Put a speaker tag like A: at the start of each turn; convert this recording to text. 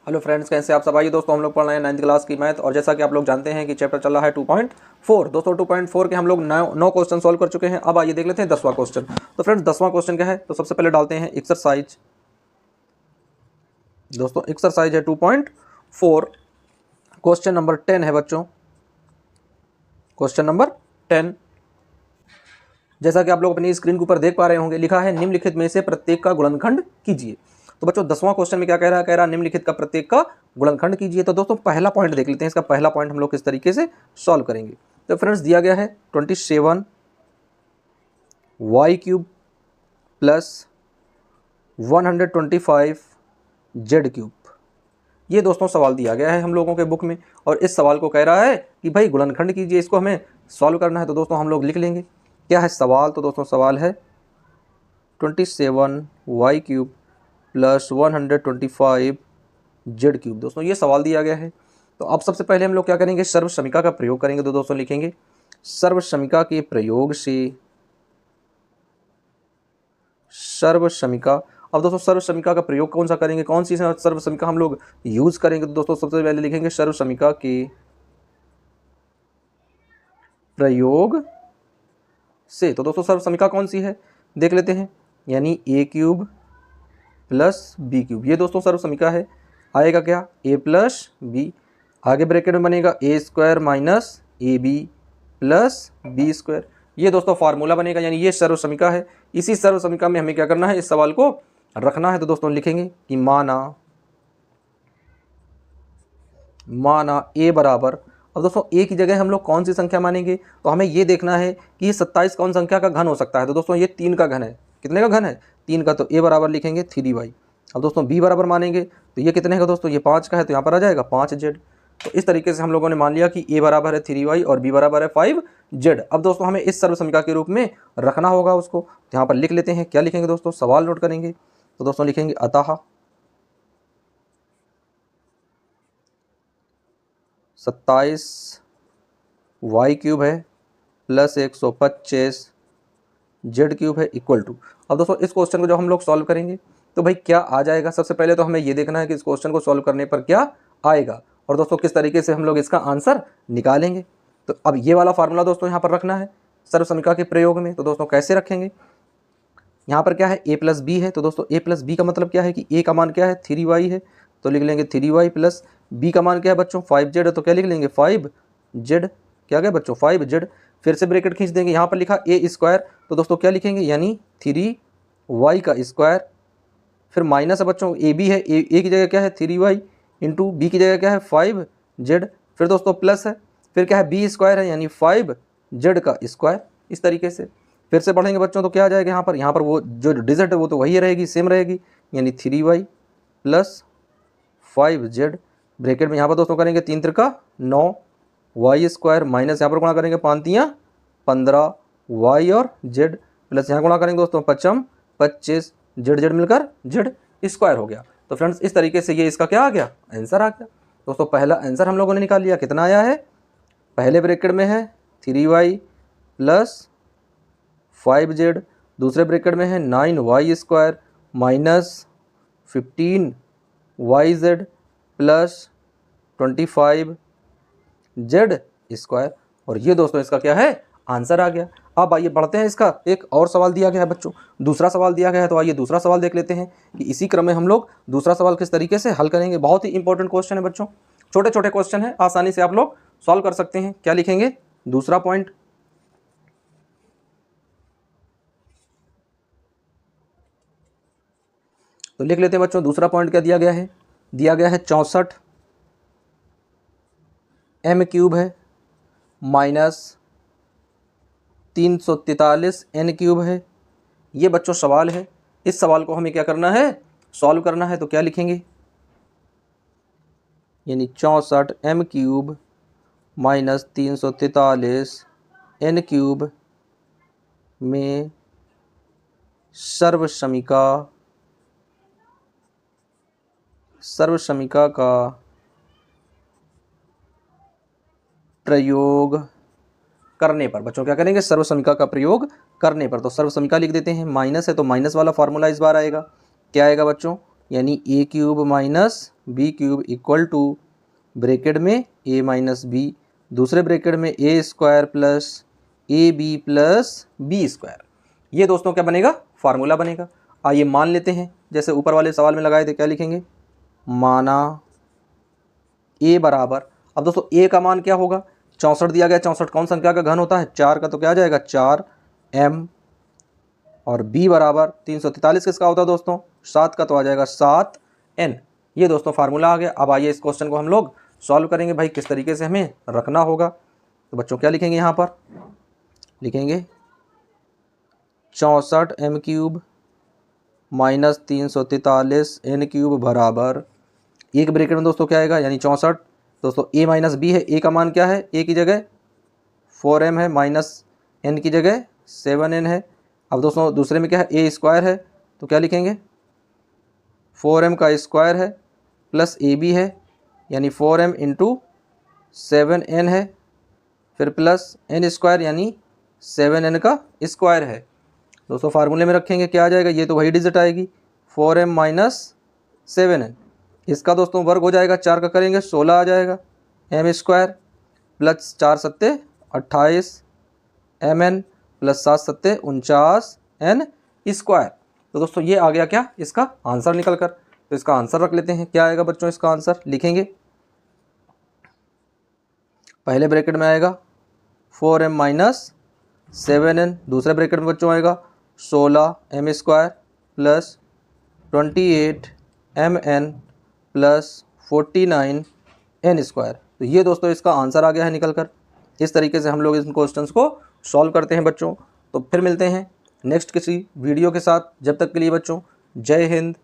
A: Hello friends, कैसे आप सब। आइए दोस्तों, हम लोग पढ़ रहे हैं 9th क्लास की मैथ। और जैसा कि आप लोग जानते हैं कि चैप्टर चल रहा है 2.4। दोस्तों 2.4 के हम लोग 9 क्वेश्चन सॉल्व कर चुके हैं। अब आइए देख लेते हैं 10वां क्वेश्चन। तो फ्रेंड्स 10वां क्वेश्चन क्या है, तो सबसे पहले डालते हैं एक्सरसाइज। दोस्तों एक्सरसाइज है 2.4, क्वेश्चन नंबर 10 है बच्चों, क्वेश्चन नंबर 10। जैसा कि आप लोग अपनी स्क्रीन के ऊपर देख पा रहे होंगे, लिखा है निम्नलिखित में से प्रत्येक का गुणनखंड कीजिए। तो बच्चों 10वां क्वेश्चन में क्या कह रहा है निम्नलिखित का प्रत्येक का गुणनखंड कीजिए। तो दोस्तों पहला पॉइंट देख लेते हैं, इसका पहला पॉइंट हम लोग किस तरीके से सॉल्व करेंगे। तो फ्रेंड्स दिया गया है 27 y cube plus 125 z cube. ये दोस्तों सवाल दिया गया है हम लोगों के बुक में, और इस सवाल को कह रहा है कि भाई गुणनखंड कीजिए, इसको हमें सॉल्व करना है। तो दोस्तों हम लोग लिख लेंगे क्या है सवाल। तो दोस्तों सवाल है 27 y cube plus 125 z cube. दोस्तों ये सवाल दिया गया है। तो अब सबसे पहले हम लोग क्या करेंगे, सर्व समीका का प्रयोग करेंगे। तो दोस्तों लिखेंगे सर्व समीका के प्रयोग से सर्व समीका। अब दोस्तों सर्व समीका का प्रयोग कौन सा करेंगे, कौन सी सर्व समीका हम लोग यूज करेंगे। तो दोस्तों सबसे पहले लिखेंगे सर्व समीका के प्रयोग से। तो दोस्तों सर्व समीका कौन सी है देख लेते हैं, यानी a cube plus b cube. ये दोस्तों सर्व समीका है। आएगा क्या, a प्लस बी, आगे ब्रैकेट में बनेगा a square minus a B plus B square. ये दोस्तों फार्मूला बनेगा, यानी ये सर्व समीका है। इसी सर्व समीका में हमें क्या करना है, इस सवाल को रखना है। तो दोस्तों लिखेंगे कि माना a बराबर। अब दोस्तों a की जगह हम लोग कौन सी संख्या मानेंगे, तो हमें ये देखना है कि ये 27 कौन संख्या का घन हो सकता है। तो दोस्तों ये 3 का घन है। कितने का घन है, 3 का। तो a बराबर लिखेंगे 3y। अब दोस्तों b बराबर मानेंगे तो ये कितने का, दोस्तों ये 5 का है, तो यहाँ पर आ जाएगा 5z। तो इस तरीके से हम लोगों ने मान लिया कि a बराबर है 3y और b बराबर है 5z। अब दोस्तों हमें इस सर्व समीका के रूप में रखना होगा उसको। तो यहाँ पर लिख लेते हैं, क्या लिखेंगे दोस्तों, सवाल नोट करेंगे। तो दोस्तों लिखेंगे अतः 27 y क्यूब है प्लस 125 z क्यूब है इक्वल टू। अब दोस्तों इस क्वेश्चन को जब हम लोग सॉल्व करेंगे तो भाई क्या आ जाएगा, सबसे पहले तो हमें ये देखना है कि इस क्वेश्चन को सॉल्व करने पर क्या आएगा, और दोस्तों किस तरीके से हम लोग इसका आंसर निकालेंगे। तो अब ये वाला फार्मूला दोस्तों यहाँ पर रखना है सर्व समीका के प्रयोग में। तो दोस्तों कैसे रखेंगे, यहाँ पर क्या है a प्लस बी है। तो दोस्तों a प्लस बी का मतलब क्या है कि a का मान क्या है 3y है, तो लिख लेंगे 3y प्लस b का मान क्या है बच्चों 5z है, तो क्या लिख लेंगे 5z। क्या गया बच्चों 5z। फिर से ब्रैकेट खींच देंगे, यहाँ पर लिखा a स्क्वायर, तो दोस्तों क्या लिखेंगे, यानी 3y का स्क्वायर। फिर माइनस है बच्चों ए बी है, a की जगह क्या है 3y इंटू बी की जगह क्या है 5z। फिर दोस्तों प्लस है, फिर क्या है b स्क्वायर है, यानी 5z का स्क्वायर। इस तरीके से फिर से पढ़ेंगे बच्चों तो क्या आ जाएगा, यहाँ पर वो जो डिजिट है वो तो वही रहेगी, सेम रहेगी, यानी 3y प्लस 5z। ब्रैकेट में यहाँ पर दोस्तों करेंगे 3 त्रिका 9 y स्क्वायर माइनस यहाँ पर गुणा करेंगे 5 तियाँ 15 y और z प्लस यहाँ गुणा करेंगे दोस्तों 5 25 z मिलकर z स्क्वायर हो गया। तो फ्रेंड्स इस तरीके से ये इसका क्या आ गया, आंसर आ गया। दोस्तों पहला आंसर हम लोगों ने निकाल लिया, कितना आया है, पहले ब्रैकेट में है 3y प्लस 5z, दूसरे ब्रैकेट में है 9y square minus 15yz plus 25z square. और ये दोस्तों इसका क्या है, आंसर आ गया। अब आइए बढ़ते हैं, इसका एक और सवाल दिया गया है बच्चों, दूसरा सवाल दिया गया है। तो आइए दूसरा सवाल देख लेते हैं कि इसी क्रम में हम लोग दूसरा सवाल किस तरीके से हल करेंगे। बहुत ही इंपॉर्टेंट क्वेश्चन है बच्चों, छोटे छोटे क्वेश्चन है, आसानी से आप लोग सॉल्व कर सकते हैं। क्या लिखेंगे, दूसरा पॉइंट, तो लिख लेते हैं बच्चों दूसरा पॉइंट क्या दिया गया है, दिया गया है 64 m क्यूब है माइनस 343 n क्यूब है। ये बच्चों सवाल है, इस सवाल को हमें क्या करना है, सॉल्व करना है। तो क्या लिखेंगे, यानी 64 m cube minus 343 n cube में सर्व समीका का प्रयोग करने पर। बच्चों क्या करेंगे, सर्व समीका का प्रयोग करने पर। तो सर्व समीका लिख देते हैं, माइनस है तो माइनस वाला फार्मूला इस बार आएगा। क्या आएगा बच्चों, यानी A cube minus B cube equal to bracket में ए माइनस बी, दूसरे ब्रैकेट में A square plus A B plus B square. ये दोस्तों क्या बनेगा, फार्मूला बनेगा। आइए मान लेते हैं, जैसे ऊपर वाले सवाल में लगाए थे, क्या लिखेंगे, माना ए बराबर, अब दोस्तों ए का मान क्या होगा, 64 दिया गया, 64 कौन संख्या का घन होता है, 4 का, तो क्या आ जाएगा 4m, और b बराबर 343 किसका होता है दोस्तों, 7 का, तो आ जाएगा 7n। ये दोस्तों फार्मूला आ गया। अब आइए इस क्वेश्चन को हम लोग सॉल्व करेंगे भाई, किस तरीके से हमें रखना होगा। तो बच्चों क्या लिखेंगे, यहाँ पर लिखेंगे 64m cube minus 343 n cube बराबर, एक ब्रैकेट में दोस्तों क्या आएगा, यानी 64, दोस्तों a माइनस बी है, a का मान क्या है, a की जगह 4m है, माइनस n की जगह 7n है। अब दोस्तों दूसरे में क्या है, a स्क्वायर है, तो क्या लिखेंगे 4m का स्क्वायर है प्लस ए बी है, यानी 4m इंटू 7n है, फिर प्लस n स्क्वायर यानी 7n का स्क्वायर है। दोस्तों फार्मूले में रखेंगे क्या आ जाएगा, ये तो वही डिजिट आएगी 4m माइनस 7n, इसका दोस्तों वर्ग हो जाएगा, 4 का करेंगे 16 आ जाएगा, m स्क्वायर प्लस 4 सत्ते 28 mn प्लस 7 सत्ते 49 n स्क्वायर। तो दोस्तों ये आ गया क्या, इसका आंसर निकल कर। तो इसका आंसर रख लेते हैं, क्या आएगा बच्चों, इसका आंसर लिखेंगे, पहले ब्रैकेट में आएगा 4m माइनस 7n, दूसरे ब्रैकेट में बच्चों आएगा 16 m square plus 28 mn plus 49 n square. तो ये दोस्तों इसका आंसर आ गया है निकल कर। इस तरीके से हम लोग इन क्वेश्चंस को सॉल्व करते हैं बच्चों। तो फिर मिलते हैं नेक्स्ट किसी वीडियो के साथ, जब तक के लिए बच्चों जय हिंद,